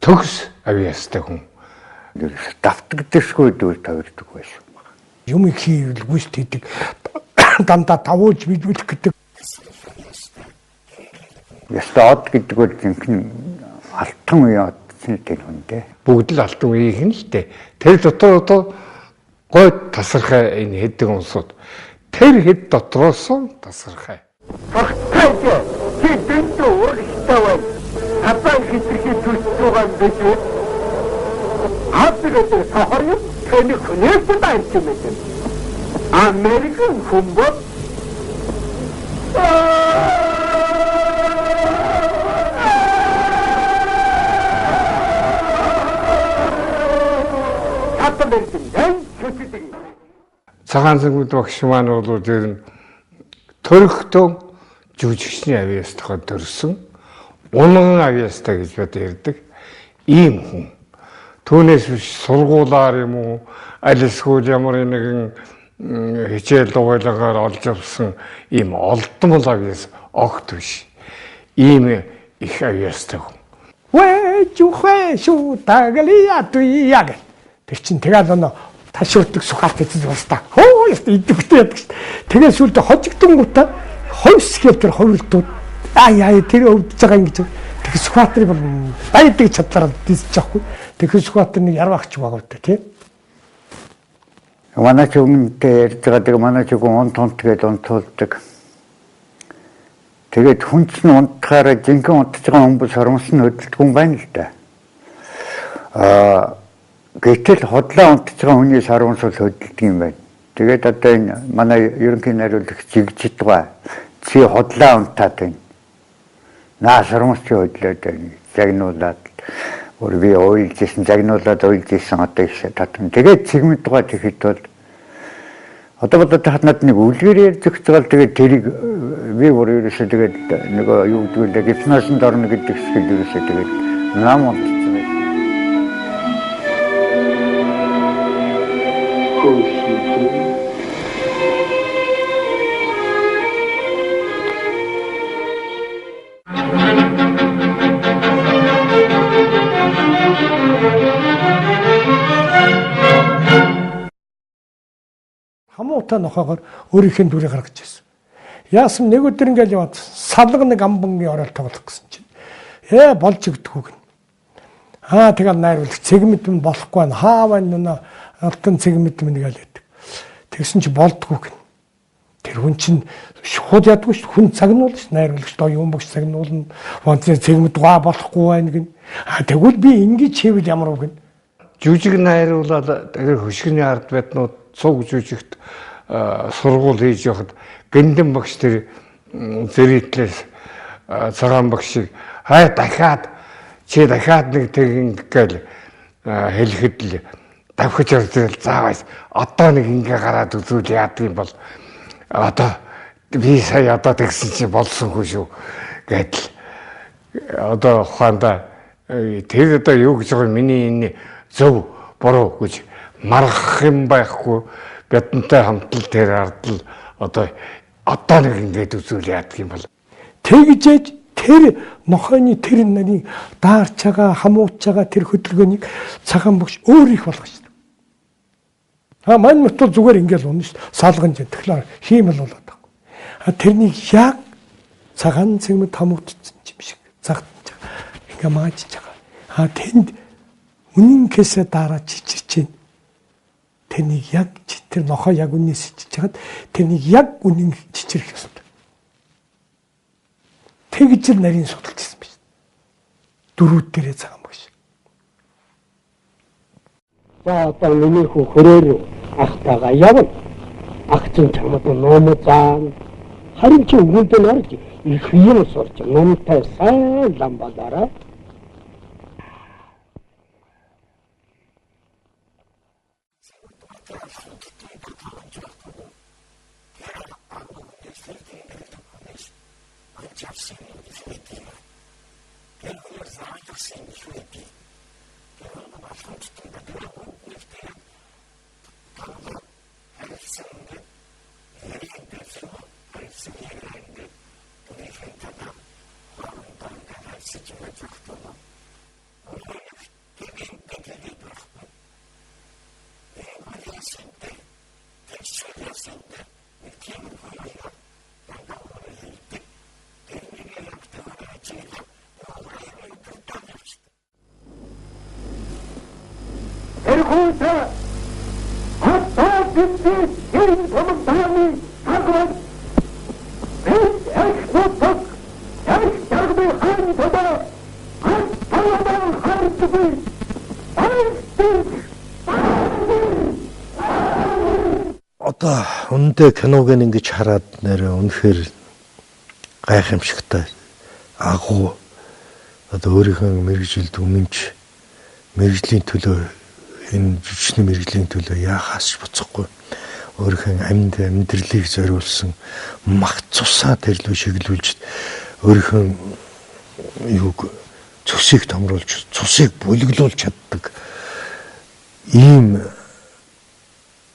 төгс авьяастай хүн. Давтагдчихгүй дүүл тавирдаг байсан. Юм хийвэл гүйцэд хийдэг. Дандаа давуулж бидүүлэх гэдэг. Яста од гэдэг бол зинхэнэ алтан үеийн одсон тэр хүн дээ. Бүгд л алтан үеийнх нь л дээ. Тэр дотор гой тасархай энэ хэдэн унсууд. Тэр хэд дотроос тасархай. Багтаач чи дэндүү урагштай бай. Хатаа хитрхи төсцөөгөө биш. Хатдаг сахар юм. Тэний хүнээс дайрч юм байна. Америкэн хүмбот Цагаан цэнгүүд багш маань бол тэр төрөхтөө жүжигчний авьяастайгаа төрсөн унган авьяастай гэж бод ярьдаг ийм хүн. Түүнээс биш сургуулаар юм уу аль эсвэл ямар нэгэн хичээл дугуйлангаар олж авсан ийм олдмол авьяас огт биш. Ийм их авьяастай хүн. Вэ шүү таглия туяг. Тэр чин тэгэл оноо ташуурдаг сухалт эзэн уустаа. Хөө идэвхтэй яадаг шүү. Тэгээ сүлдө хожигдсон гутаа хойсгэл тэр хувирдууд аа тэр өвдөж байгаа юм гэж. Тэр сухалтрыг бол баядаг чадлаараа дийсэж байхгүй. Тэр сухалт нэг ярваагч байгаа үү тий. Манай ч өмнөдөө ярьж байгаа тэр манай ч он тонт тэгээд онцолдог. Тэгээд хүнч нь унтахаараа жинхэнэ унтж байгаа хүмүүс соромс нь хөдөлдөг юм байна л да. Гэтэл хотлоо унтж байгаа хүний соромс бол хөдөлдөг юм байна. Тэгээд одоо энэ манай ерөнхий найруулагч жигжид байгаа. Чи хотлоо унтаад байна. Наа соромс чи хөдлөөд байна. Загнуулаад өөр би ойлжсэн загнуулаад ойлжсэн одоо их татна. Тэгээд цэгмэд байгаа тэгэхэд бол одоо хатнад нэг үлгэр ярьж өгч байгаа л тэгээд тэрийг би өөр ерөөсөө тэгээд нөгөө юу гэдэг вэ гипносонд орно гэдэг шиг ерөөсөө тэгээд нам унтчихсан. Хамуутай нохоогоор өөрийнхөө дүрийг гаргаж ирсэн. Яасан нэг өдөр ингээл яваад салга нэг амбангийн орол тоглох гэсэн чинь. Болж өгдөггүй гэн. Тэгэл найруулагч цэгмэд нь болохгүй байна. Хаав байна алтан цэгмэд минь гэлээд. Тэгсэн чи болдгоо гэн. Тэр хүн чинь шууд ядгүй ш хүн цагнуул ш найруулагч доо юм багш цагнуулна. Вонцны цэгмэд болохгүй байна гэн. Тэгвэл би ингэж хийвэл ямар үг гэн. Жүжиг найруулаад тэр хөшгөний ард байднууд цуг жүжигт сургууль хийж явахад гэнэн багш тэр зэрэглээс цагаан багшийг дахиад нэг тэгин гээл хэлэхэд л давхиж ордол заавал одоо нэг ингээ гараад үзүүл яадаг юм бол одоо би сая одоо тэгсэн чи болсонгүй шүү гэдэл одоо ухаанда тэр одоо юу гэж байгаа миний энэ зөв буруу гэж маргах юм байхгүй бидэнтэй хамтал тэр ардл одоо нэг ингэж үзүүл яадаг юм бол тэгжээж тэр нохойны тэр нарийн даарч байгаа хамууч байгаа тэр хөдөлгөөнийг цагаан багш өөр их болгож шүү. Мань мөртөө зүгээр ингээл унна шүү. Салган чинь тэгэхээр хиймэл болоод байгаа. Тэрнийг яг цагаан цэгмэд хамуудсан юм шиг загтаж ингээ маажж байгаа. Тэнд үнэн гэсээ дараа чичирч чинь тэрнийг яг тэр нохоо яг үнээс чичиж хаад тэрнийг яг үнэн чичирх ёстой. Тэгж л нарийн судалж ирсэн биш. Дөрүүд дээрээ цагаан багш. За одоо миний хүү хөрөөр ахтаага явна. Ах чинь чамд ном заан. Харин чи өгөөдөө нарж их юм сурч номтой сайн ламбалаараа. Тэрхүүтэй хатаа битээ энэ томтаны хагас экспорт ярганы хаан тодоо хатаа хартгүй одоо үндэ киног ингэж хараад нэрээ үнэхээр гайхамшигтай агуу одоо өөрийнхөө мэрэгжилд өмнөж мэрэгжлийн төлөө энэ жүжигчний мэрэгжлийн төлөө яахаас ч буцахгүй өөрийнхөө амьдралыг зориулсан мах цусаа тэрлүү шиглүүлж өөрийнхөө юуг цусыг томруулж цусыг бүлэглүүлж чаддаг ийм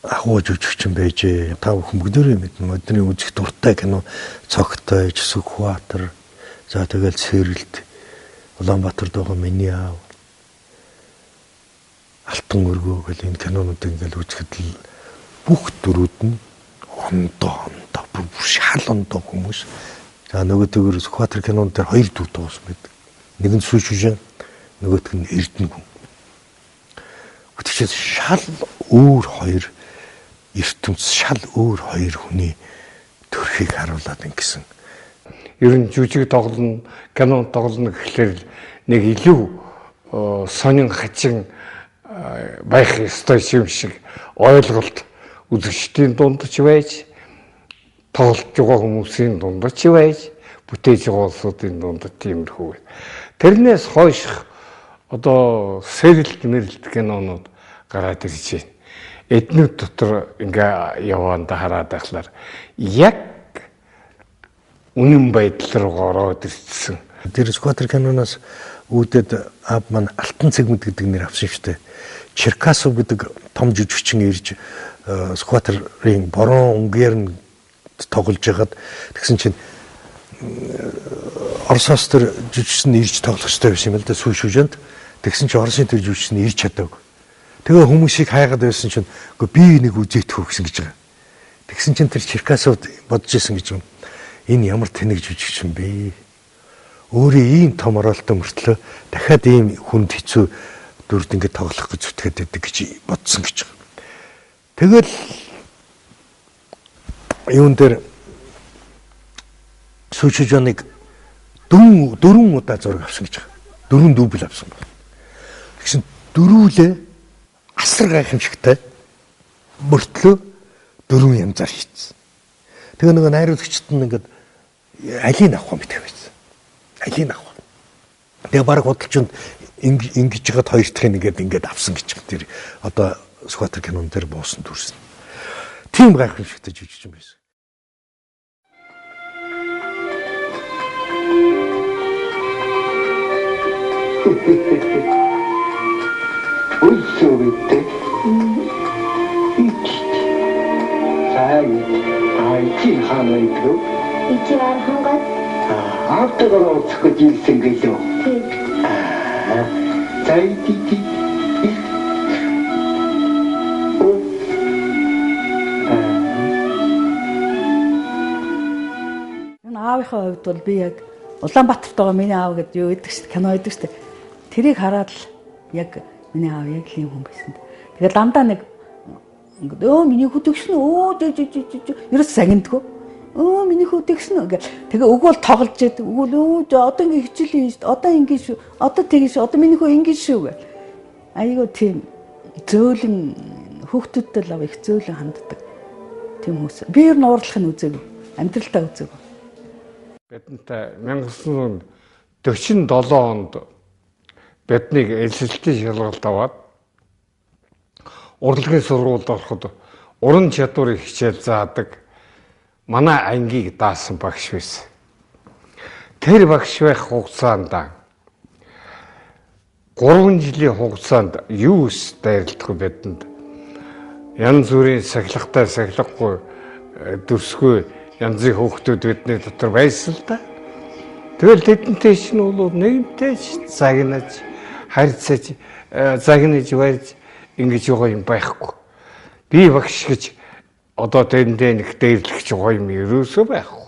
агуу жүжигчин байжээ. Та бүхэн бүгдээрээ мэднэ. Модны үзэх дуртай кино Цогтой, Сүхбаатар, за тэгэл Сэрэлт, Улаанбаатард байгаа Миний аав, Алтан өргөө гэл энэ кинонуудыг ингээл үзэхэд л бүх дөрүүд нь ондоо бүр шал ондоо хүмүүс. За нөгөөдөөр Сүхбаатар кинонд дээр хоёр дүр туусан байдаг. Нэг нь Сүүшүжэн, нөгөөх нь Эрдэнэ. Гэвч шал өөр хоёр ертөнц шал өөр хоёр хүний төрхийг харуулад ингэсэн. Ер нь жүжиг тоглоно, кино тоглоно гэхлээр нэг илүү сонин хачин байх ёстой юм шиг ойлголт үзэгчдийн дунд ч байж, тоглож байгаа хүмүүсийн дунд ч байж, бүтээж байгаа улсуудын дунд тиймэрхүү. Тэрнээс хойш одоо сэрэлт мэрэлт кинонууд гараад ирж байна. Эднүүд дотор ингээ яваанда хараад байхлаар яг үнэн байдал руу ороод ирсэн. Тэр Сүхбаатар киноноос үүдээд аав маань Алтан цэгмэд гэдэг нэр авсан шүү дээ. Черкасов гэдэг том жүжигчин ирж Сүхбаатарын борон үнгээр нь тоглож байгаад тэгсэн чинь Оросоос тэр жүжигчин ирж тоглох хэрэгтэй байсан юм л да Сүүшүжэнд. Тэгсэн чинь Оросын тэр жүжигчин ирж чадаагүй. Тэгээ хүмүүсийг хайгаад байсан чинь би нэг үзээтгэв гэсэн гэж байгаа. Тэгсэн чинь тэр Черкасов бодож исэн гэж юм. Энэ ямар тэнэг жүжигчин бэ? Өөрөө ийм том оролттой мөртлөө дахиад ийм хүнд хэцүү дүрд ингэ тоглох гэж зүтгээд байдаг гэж бодсон гэж байгаа. Тэгэл юун дээр Сүүшүжэнийг дөрвөн удаа зураг авсан гэж байгаа. 4 дубль авсан байна. Тэгсэн дөрүүлээ асар гайхамшигтай мөртлөө 4 янзаар хийсэн. Тэгээ нөгөө найруулагчид нь ингээд алийг авах юм битгий байсан. Алийг авах. Тэгээ баг худалчинд ингэж жагаад хоёр дахь ингээд авсан гэж байгаа. Тэр одоо Сүхбаатар кинон дээр буусан дүрсэн. Тийм гайхамшигтай жүжигчин байсан. Ой сөүтэй. Сайн айти ханайдгүй. Ичээр хангаад Автогаар оцох жилсэн гэлөө. Зайти. Аавынхаа хувьд бол би яг Улаанбаатарт байгаа миний аав гэдэг юу гэдэг чинь кино гэдэг чинь тэрийг хараад л яг миний аав яг ийм хүн байсан. Тэгээд дандаа нэг миний хүү тэгсэн ерөөс загиндгүй. Миний хүү тэгсэн тэгээ өгвөл тоглож яд. Өгвөл одоо ингэ хичээлийн шүү дээ. Одоо ингэ шүү. Одоо тэгэн шүү. Одоо миний хүү ингэ шүү гэх. Айгуу тийм зөөлөн хүүхдүүдтэй л их зөөлөн ханддаг. Тийм хүмүүс. Би ер нь уурлахын үзээгүй. Амьдралтаа үзээгүй. Бидэнтэй 1947 онд биднийг элсэлтийн шалгалт аваад урлагийн сургуульд ороход уран чадварыг хичээл заадаг манай ангийг даасан багш байсан. Тэр багш байх хугацаанд 3 жилийн хугацаанд юу ч дайралтгүй бидэнд янз бүрийн сахилгатай сахилгагүй дүрсгүй янзын хүүхдүүд бидний дотор байсан л да. Тэгэл тэдэнтэй чинь бол нэгэнтэй загнаж, харьцаж, загнаж барьж ингэж байгаа юм байхгүй. Би багш гэж одоо тэндээ нэг дээрлэгч гоё юм ерөөсөө байхгүй.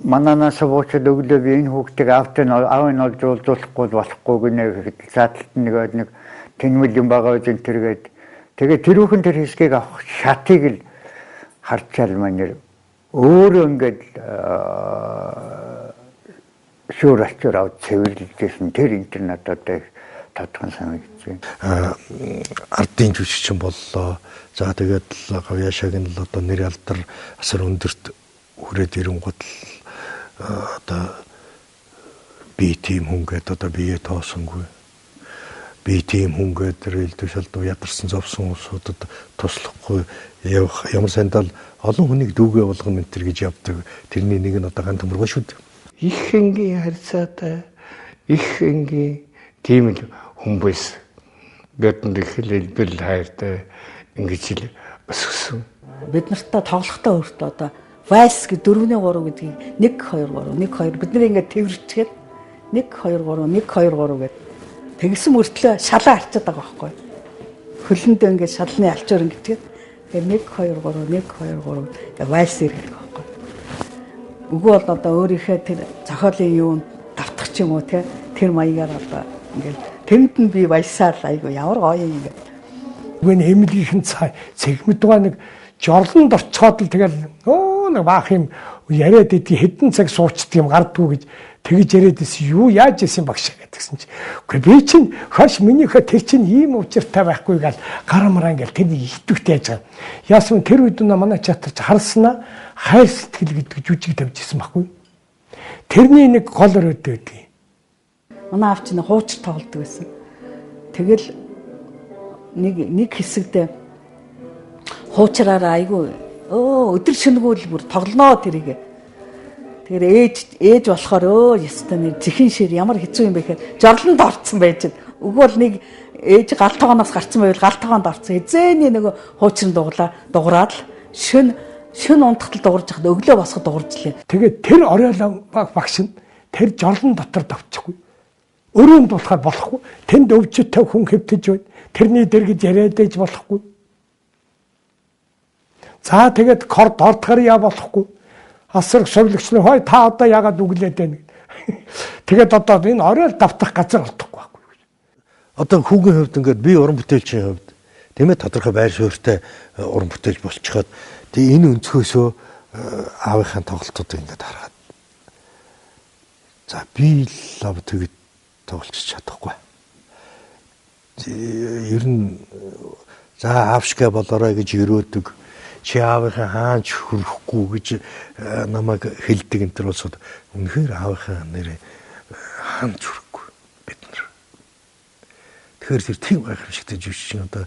Мананаас буучаад өглөө би энэ хүүхдийг аав нь олж уулзуулахгүй болохгүй гинэ гэхэд задлалт нэг тэнмэл юм байгаа үгүй тэргээд тэгээ тэрүүхэн тэр хэсгийг авах шатыг л харчаал манер өөрөө ингээд шүүр ачаар авч цэвэрлэжсэн тэр интернет одоо их тодхон санагдаж байна. Ардын жүжигчин боллоо. За тэгээд Гавьяашаг нь л одоо нэр алдар асар өндөрт хүрээд ирэнгууд одоо би тийм хүн гэдэг одоо бие тоосонгүй. Би тийм хүн гэдэг тушаалд ядарсан зовсон улсуудад туслахгүй явах ямар сандал олон хүнийг дүүгээ болгоно мэтэр гэж явдаг. Тэрний нэг нь одоо ганц төмөргөө шүү дээ. Их энгийн харьцаатай их энгийн тийм л хүн байсан. Гэтэл их хэлбэл хайртай ингэж л өсгсөн. Бид нартай тоглохдоо өөртөө одоо вальс гэ 4-3 гэдгийг 1 2 3 1 2 бид нэр ингээд тэрвэрчгээд 1 2 3 1 2 3 гэд тэгсэн мөртлөө шалаа арчаад байгаа байхгүй. Хөлөндөө ингээд шалны алчуур ингээд тэгээд 1 2 3 1 2 3 гэдэг вальс ирэх байхгүй. Үгүй бол одоо өөрийнхөө тэр зохиолын юунд давтах ч юм уу тэр маягаар одоо ингээд тэнд нь би вальсаар айгу ямар гоё юм ингээд. Үгүй хэмлийнхэн цэгмэдгаа нэг жорлонд орцоод л тэгэл нэг баах юм яриад идэг хэдэн цаг суучдаг юм гардгүй гэж тэгж яриад исэн юу яаж исэн багш гэдгсэн чи. Үгүй би чинь хаш минийхээ тэр чинь ийм учиртай байхгүй гал гарамраа ингээл тэрний итвэхтэй яаж байгаа. Яасан тэр үед манай театрч харснаа хайр сэтгэл гэдэг жүжиг тавьж исэн байхгүй. Тэрний нэг гол өрөөд байдгийг. Манай аав чинь хуучир тоглодог байсан. Тэгэл нэг хэсэгдээ хуучраараа айгүй өдөр шөнөгөө л бүр тоглоноо тэрийг. Тэр ээж болохоор ястаа нэг зэхэн шир ямар хэцүү юм бэ гэхээр жорлонд орцсон байж. Үгүй бол нэг ээж гал тогооноос гарцсан байвал гал тогоонд орцсон. Эзэний нөгөө хуучрын дуграад л шөн унтахтал дуурж хахад өглөө босоход дууржлээ. Тэгээд тэр оройлоо багш нь тэр жорлон дотор давчихгүй. Өрөөнд болохоор болохгүй. Тэнд өвчтэй хүн хэвтэж байна. Тэрний дэргэж яриад ээж болохгүй. За тэгээд корд ордохоор яа болохгүй. Асар совлогч нь хой та одоо яагаад үглээд байна гэд. Тэгээд одоо энэ оройл давтах газар олдохгүй байхгүй. Одоо хүүгийн хувьд ингээд би уран бүтээлчийн хувьд тийм ээ тодорхой байр суурьтай уран бүтээлч болчиход тэгээ энэ өнцгөөсөө аавынхаа тоглолтуудыг ингээд хараад за би л тэгээд тоглолцож чадахгүй. Ер нь за аавшгаа болоорой гэж өрөөдөг чи аавынхаа хаач хөрөхгүй гэж намайг хэлдэг энэ төр улсууд үнэхээр аавынхаа нэрээ хаач хөрөхгүй бид нар. Тэгэхээр тэр тийм гайхамшигтай жүжигчин одоо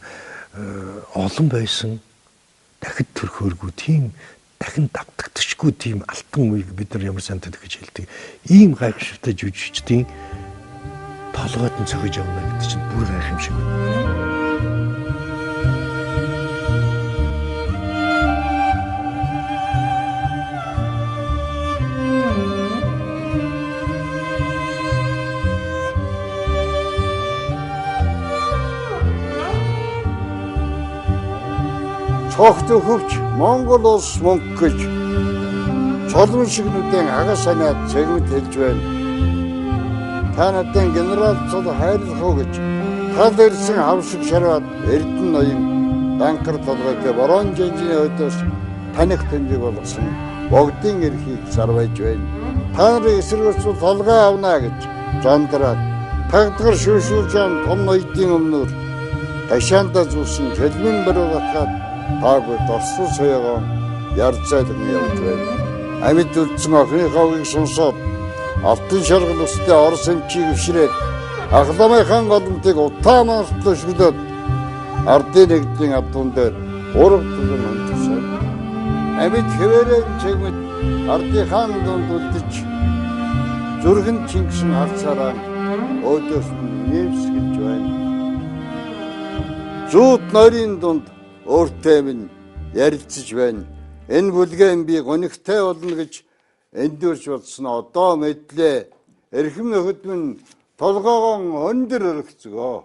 олон байсан дахид төрхөөргүй тийм дахин давтагдчихгүй тийм алтан үеийг бид нар ямар сантад гэж хэлдэг. Ийм гайхамшигтай жүжигчдийн толгойд нь цохиж явна гэдэг чинь бүр гайхамшиг. Цогт өхөвч Монгол улс мөнгө гэж цолон шигнүүдийн хагас санаад цэгмэд хэлж байна. Та надад генерал цол хайрлах уу гэж тал ирсэн хавшиг шараад Эрдэнэ ноён данкар толгойтой борон жанжины өдөөс таних тэмдэг болгосон богдын эрхийг зарвайж байна. Та нарын эсрэгцүүл толгой авна гэж жандраад тагдгар шүүшүүлжэн том ноёдын өмнөр ташаанда зүүсэн хэлмэн баруугаад таагүй дорсон соёогоо ярцайлан явж байна. Амьд үлдсэн охины хавыг сонсоод алтан шаргал үстэй орос эмчийг өвшрээд ахламын голомтыг утаамаас төшгөлөд ардын нэгдлийн абдун дээр ураг тулан амтсан. Амьд хэвээрэн чигмэд ардын хаан дунд үлдэж зүрхэн чингсэн харцаараа өөдөөс нь нэмсгэлж байна. Зүүд нойрын дунд өөртөө минь ярилцж байна. Энэ бүлгэн би гонигтай болно гэж эндүрч болсон одоо мэдлээ. Эрхэм нөхөд минь толгоогоо өндөр өргөцгөө.